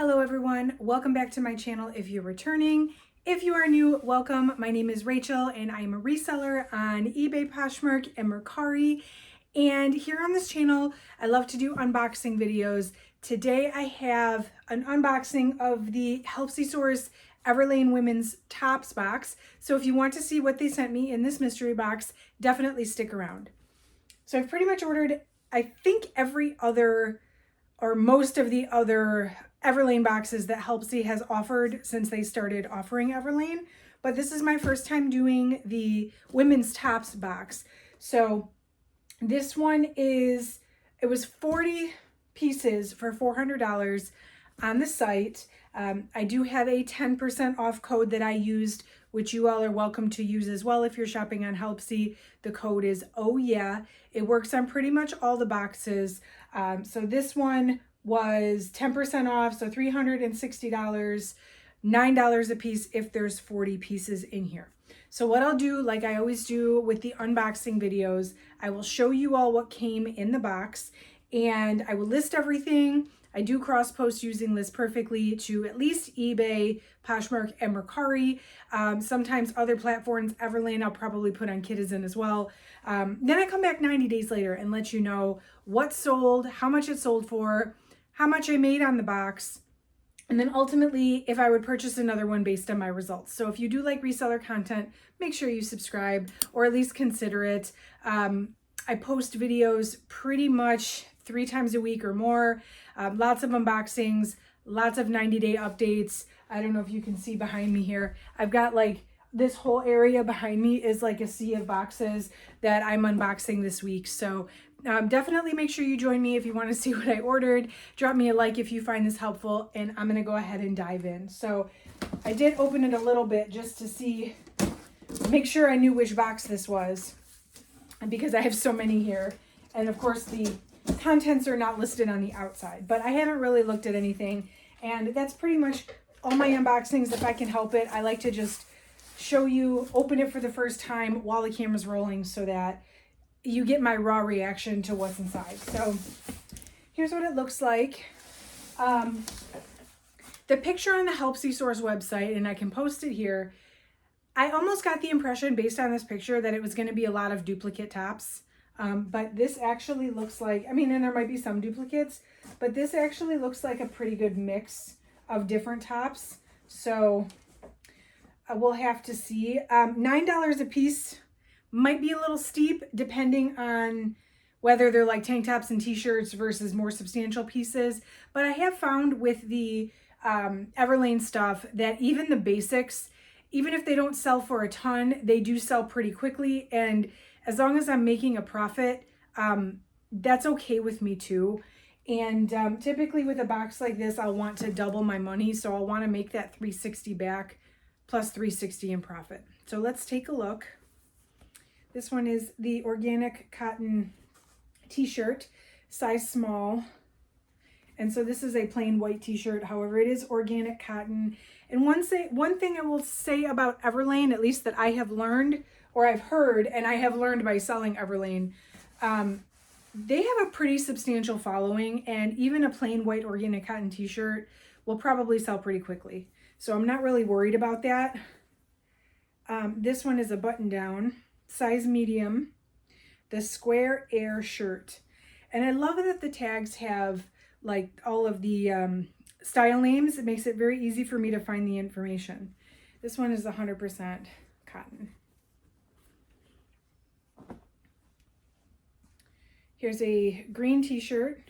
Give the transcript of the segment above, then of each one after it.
Hello everyone, welcome back to my channel if you're returning. If you are new, welcome. My name is Rachel and I am a reseller on eBay, Poshmark, and Mercari. And here on this channel, I love to do unboxing videos. Today I have an unboxing of the Helpsy Source Everlane Women's Tops box. So if you want to see what they sent me in this mystery box, definitely stick around. So I've pretty much ordered, I think, every other or most of the other Everlane boxes that Helpsy has offered since they started offering Everlane. But this is my first time doing the women's tops box. So this one it was 40 pieces for $400 on the site. I do have a 10% off code that I used, which you all are welcome to use as well if you're shopping on Helpsy. The code is Oh Yeah. It works on pretty much all the boxes. So this one was 10% off, so $360, $9 a piece if there's 40 pieces in here. So what I'll do, like I always do with the unboxing videos, I will show you all what came in the box and I will list everything. I do cross post using List Perfectly to at least eBay, Poshmark, and Mercari. Sometimes other platforms, Everlane, I'll probably put on Kitizen as well. Then I come back 90 days later and let you know what sold, how much it sold for, how much I made on the box, and then ultimately if I would purchase another one based on my results. So if you do like reseller content, make sure you subscribe or at least consider it. I post videos pretty much 3 times a week or more. Lots of unboxings, lots of 90-day updates. I don't know if you can see behind me here. I've got like this whole area behind me is like a sea of boxes that I'm unboxing this week. So definitely make sure you join me if you want to see what I ordered. Drop me a like if you find this helpful, and I'm going to go ahead and dive in. So I did open it a little bit just to see, make sure I knew which box this was, because I have so many here. And of course the contents are not listed on the outside, but I haven't really looked at anything. And that's pretty much all my unboxings. If I can help it, I like to just show you, open it for the first time while the camera's rolling so that you get my raw reaction to what's inside. So here's what it looks like. The picture on the Helpsy Source website, and I can post it here, I almost got the impression based on this picture that it was going to be a lot of duplicate tops. But this actually looks like, I mean, and there might be some duplicates, but this actually looks like a pretty good mix of different tops. So we'll have to see. $9 a piece might be a little steep depending on whether they're like tank tops and t-shirts versus more substantial pieces. But I have found with the Everlane stuff that even the basics, even if they don't sell for a ton, they do sell pretty quickly. And as long as I'm making a profit, that's okay with me too. And typically with a box like this, I'll want to double my money. So I'll want to make that $360 back plus $360 in profit. So let's take a look. This one is the organic cotton t-shirt, size small. And so this is a plain white t-shirt. However, it is organic cotton. And one thing I will say about Everlane, at least that I have learned, or I've heard, and I have learned by selling Everlane, they have a pretty substantial following, and even a plain white organic cotton t-shirt will probably sell pretty quickly. So I'm not really worried about that. This one is a button down, size medium, the square air shirt. And I love that the tags have like all of the style names. It makes it very easy for me to find the information. This one is 100% cotton. Here's a green t-shirt.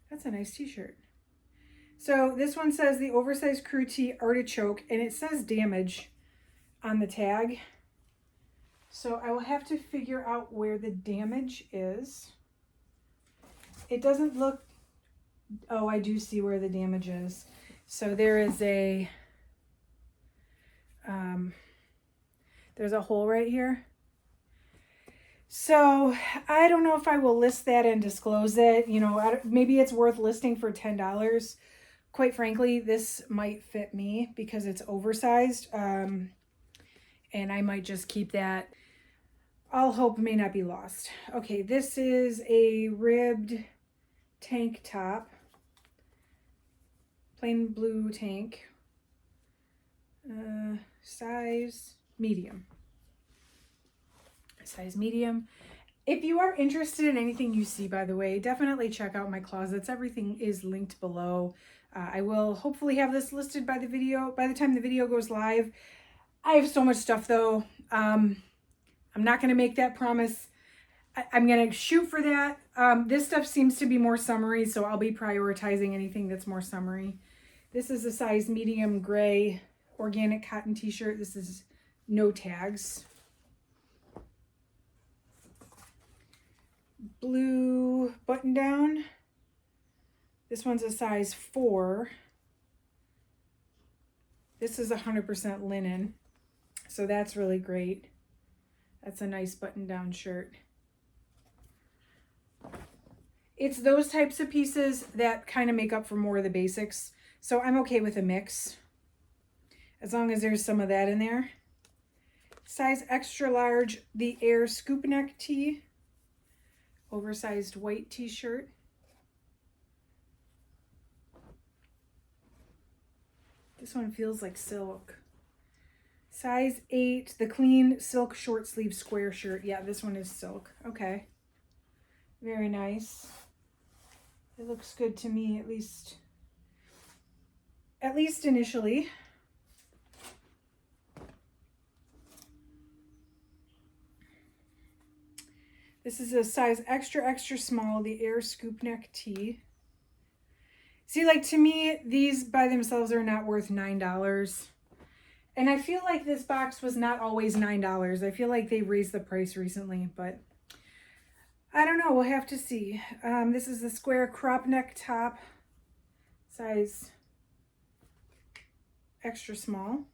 That's a nice t-shirt. So this one says the oversized crew tee artichoke, and it says damage on the tag. So I will have to figure out where the damage is. It doesn't look, oh, I do see where the damage is. So there is a, there's a hole right here. So I don't know if I will list that and disclose it. You know, maybe it's worth listing for $10. Quite frankly, this might fit me because it's oversized. And I might just keep that. All hope may not be lost. Okay, this is a ribbed tank top. Plain blue tank. Size medium. Size medium. If you are interested in anything you see, by the way, definitely check out my closets. Everything is linked below. I will hopefully have this listed by the time the video goes live. I have so much stuff though. I'm not going to make that promise. I'm going to shoot for that. This stuff seems to be more summery, so I'll be prioritizing anything that's more summery. This is a size medium gray organic cotton t-shirt. This is no tags. Blue button down. This one's a size 4. This is 100% linen, so that's really great. That's a nice button down shirt. It's those types of pieces that kind of make up for more of the basics, so I'm okay with a mix as long as there's some of that in there. Size extra large, the Air scoop neck tee. Oversized white t-shirt. This one feels like silk. Size 8, the clean silk short sleeve square shirt. Yeah, this one is silk. Okay. Very nice. It looks good to me, at least initially. This is a size extra, extra small, the Air scoop neck tee. See, like, to me, these by themselves are not worth $9. And I feel like this box was not always $9. I feel like they raised the price recently, but I don't know. We'll have to see. This is the square crop neck top, size extra small.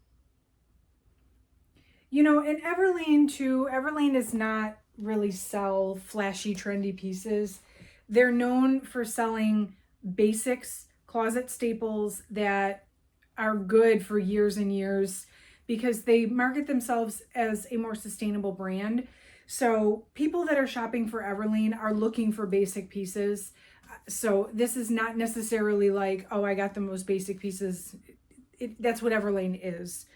You know, and Everlane too, Everlane does not really sell flashy, trendy pieces. They're known for selling basics, closet staples that are good for years and years because they market themselves as a more sustainable brand. So people that are shopping for Everlane are looking for basic pieces. So this is not necessarily like, oh, I got the most basic pieces. That's what Everlane is.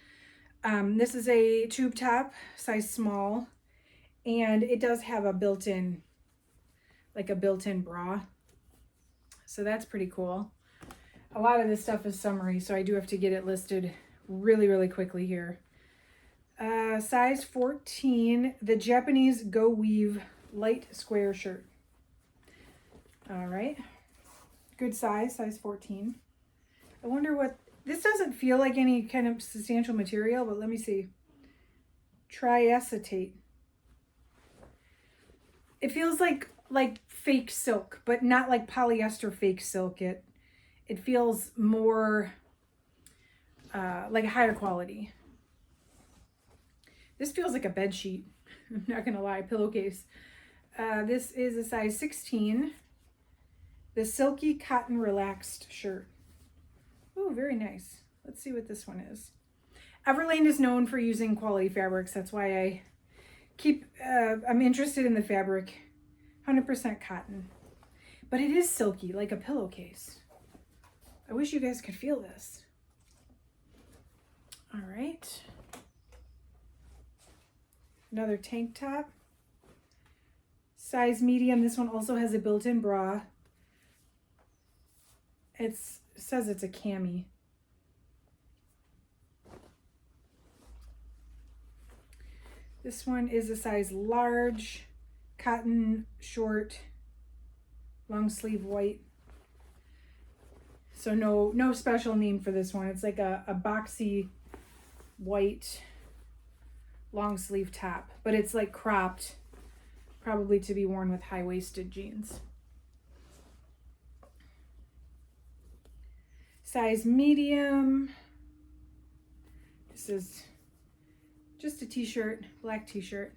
This is a tube top, size small, and it does have a built-in bra. So that's pretty cool. A lot of this stuff is summery, so I do have to get it listed really, really quickly here. Size 14, the Japanese Go Weave light square shirt. All right. Good size 14. I wonder what, this doesn't feel like any kind of substantial material, but let me see. Triacetate. It feels like fake silk, but not like polyester fake silk. It feels more like a higher quality. This feels like a bed sheet. I'm not gonna lie, pillowcase. This is a size 16. The silky cotton relaxed shirt. Oh, very nice. Let's see what this one is. Everlane is known for using quality fabrics. That's why I keep, I'm interested in the fabric. 100% cotton. But it is silky, like a pillowcase. I wish you guys could feel this. All right. Another tank top. Size medium. This one also has a built-in bra. It says it's a cami. This one is a size large, cotton, short, long sleeve white. So no special name for this one. It's like a boxy white long sleeve top, but it's like cropped, probably to be worn with high-waisted jeans. Size medium. This is just a t-shirt, black t-shirt.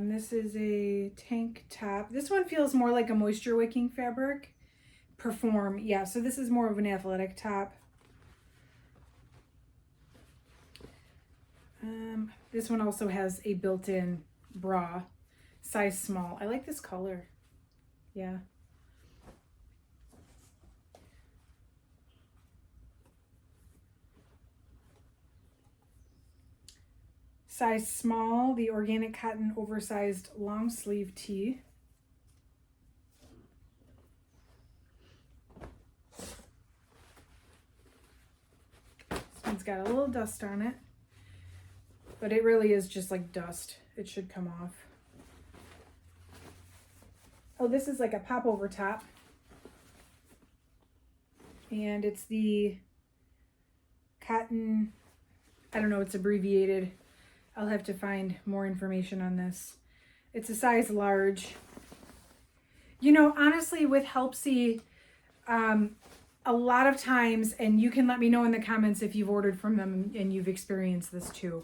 This is a tank top. This one feels more like a moisture wicking fabric. Perform, yeah, so this is more of an athletic top. This one also has a built-in bra, size small. I like this color. Yeah. Size small, the organic cotton oversized long sleeve tee. This one's got a little dust on it, but it really is just like dust. It should come off. Oh, this is like a pop over top. And it's the cotton, I don't know, it's abbreviated. I'll have to find more information on this. It's a size large. You know, honestly, with Helpsy, a lot of times, and you can let me know in the comments if you've ordered from them and you've experienced this too.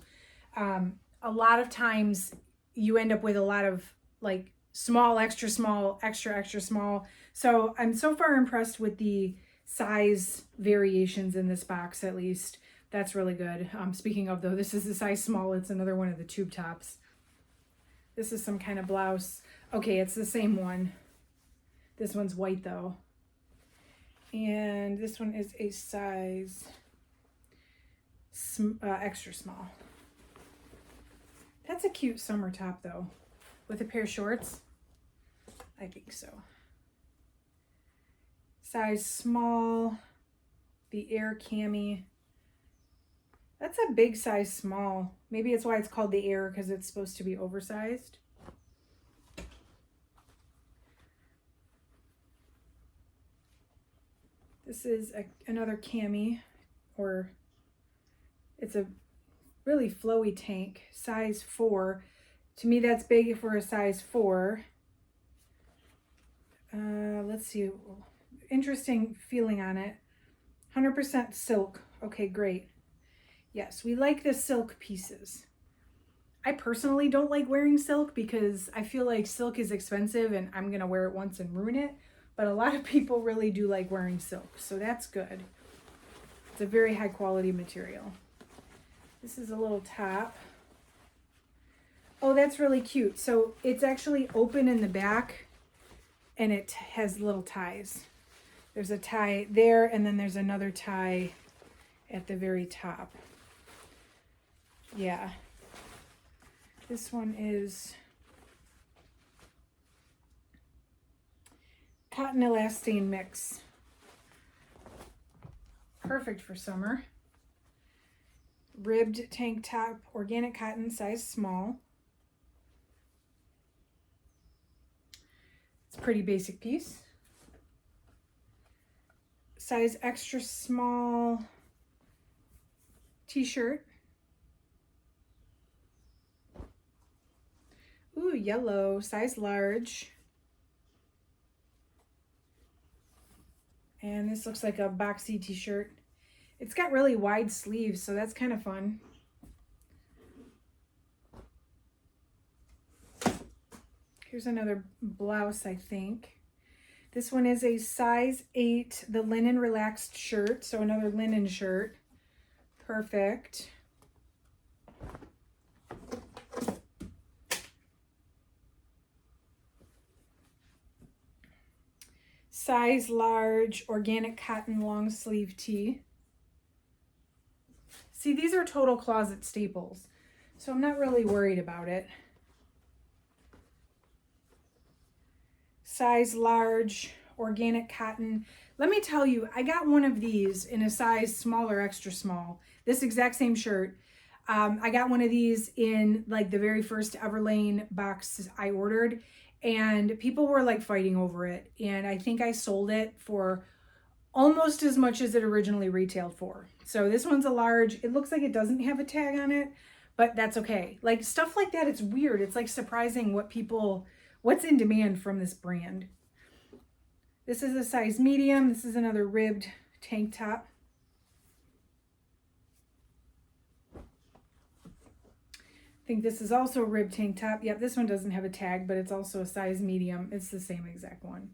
A lot of times you end up with a lot of like small, extra small, extra small. So I'm so far impressed with the size variations in this box, at least. That's really good. Speaking of though, this is a size small. It's another one of the tube tops. This is some kind of blouse. Okay, it's the same one. This one's white though. And this one is a size extra small. That's a cute summer top though. With a pair of shorts. I think so. Size small. The Air Cami. That's a big size small. Maybe it's why it's called the Air, because it's supposed to be oversized. This is another cami, or it's a really flowy tank, size 4. To me, that's big for a size 4. Let's see. Interesting feeling on it. 100% silk. Okay, great. Yes, we like the silk pieces. I personally don't like wearing silk because I feel like silk is expensive and I'm going to wear it once and ruin it. But a lot of people really do like wearing silk, so that's good. It's a very high quality material. This is a little top. Oh, that's really cute. So it's actually open in the back and it has little ties. There's a tie there and then there's another tie at the very top. Yeah. This one is cotton elastane mix. Perfect for summer. Ribbed tank top, organic cotton, size small. It's a pretty basic piece. Size extra small t-shirt. Ooh, yellow, size large. And this looks like a boxy t-shirt. It's got really wide sleeves, so that's kind of fun. Here's another blouse, I think. This one is a size 8, the linen relaxed shirt, so another linen shirt. Perfect. Size large, organic cotton long sleeve tee. See, these are total closet staples, so I'm not really worried about it. Size large, organic cotton. Let me tell you, I got one of these in a size small or extra small. This exact same shirt. I got one of these in like the very first Everlane box I ordered, and people were like fighting over it. And I think I sold it for almost as much as it originally retailed for. So this one's a large. It looks like it doesn't have a tag on it, but that's okay. Like stuff like that, it's weird. It's like surprising what's in demand from this brand. This is a size medium. This is another ribbed tank top. I think this is also a ribbed tank top. Yep, this one doesn't have a tag, but it's also a size medium. It's the same exact one.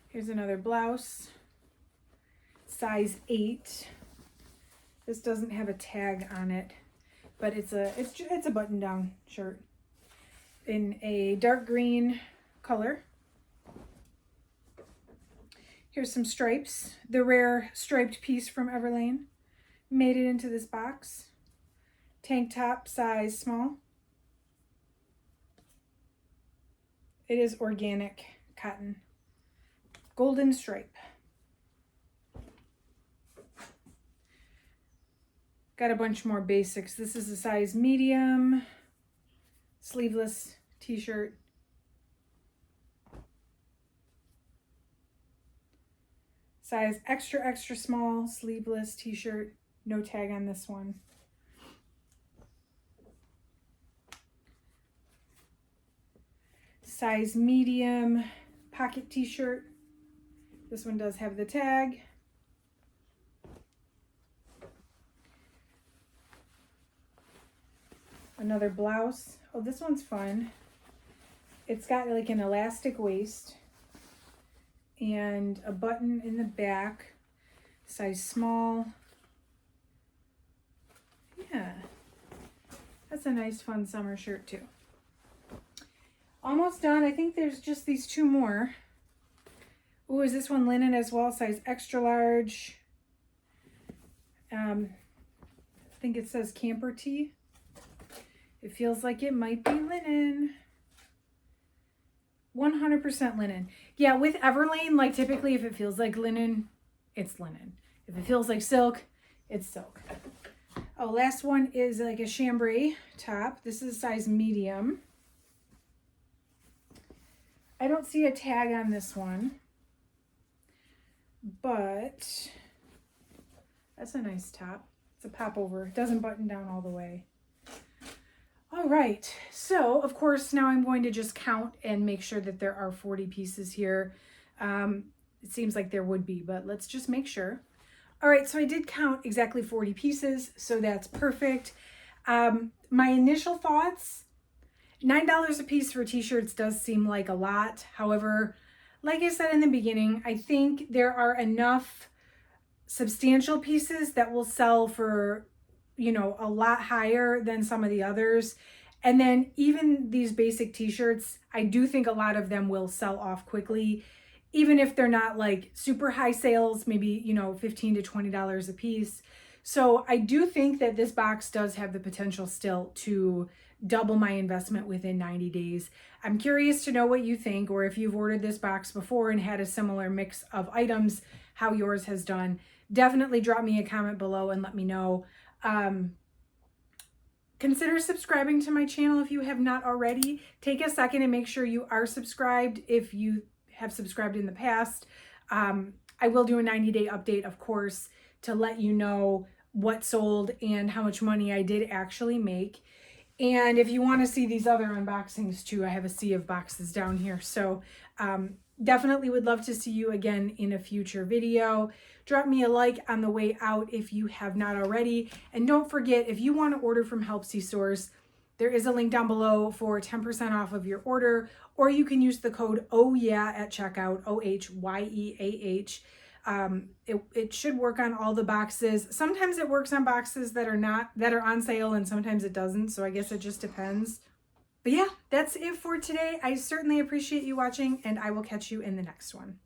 Here's another blouse, size 8. This doesn't have a tag on it, but it's a button-down shirt. in a dark green color. Here's some stripes. The rare striped piece from Everlane. Made it into this box. Tank top, size small. It is organic cotton. Golden stripe. Got a bunch more basics. This is a size medium. Sleeveless t-shirt. Size extra, extra small, sleeveless t-shirt. No tag on this one. Size medium pocket t-shirt. This one does have the tag. Another blouse. Oh, this one's fun. It's got like an elastic waist and a button in the back. Size small. Yeah. That's a nice fun summer shirt too. Almost done. I think there's just these two more. Ooh, is this one linen as well? Size extra large. I think it says camper tee. It feels like it might be linen. 100% linen. Yeah, with Everlane, like typically if it feels like linen, it's linen. If it feels like silk, it's silk. Oh, last one is like a chambray top. This is size medium. I don't see a tag on this one, but that's a nice top. It's a pop over. It doesn't button down all the way. All right, so of course now I'm going to just count and make sure that there are 40 pieces here. It seems like there would be, but let's just make sure. All right, so I did count exactly 40 pieces, so that's perfect. My initial thoughts, $9 a piece for t-shirts does seem like a lot. However, like I said in the beginning, I think there are enough substantial pieces that will sell for, you know, a lot higher than some of the others. And then even these basic t-shirts, I do think a lot of them will sell off quickly, even if they're not like super high sales, maybe, you know, $15 to $20 a piece. So I do think that this box does have the potential still to double my investment within 90 days. I'm curious to know what you think, or if you've ordered this box before and had a similar mix of items, how yours has done. Definitely drop me a comment below and let me know. Consider subscribing to my channel if you have not already. Take a second and make sure you are subscribed if you have subscribed in the past. I will do a 90-day update, of course, to let you know what sold and how much money I did actually make. And if you want to see these other unboxings too, I have a sea of boxes down here. So definitely would love to see you again in a future video. Drop me a like on the way out if you have not already. And don't forget, if you want to order from Helpsy stores, there is a link down below for 10% off of your order, or you can use the code OHYEAH at checkout, OHYEAH. It should work on all the boxes. Sometimes it works on boxes that are on sale, and sometimes it doesn't. So I guess it just depends. But yeah, that's it for today. I certainly appreciate you watching, and I will catch you in the next one.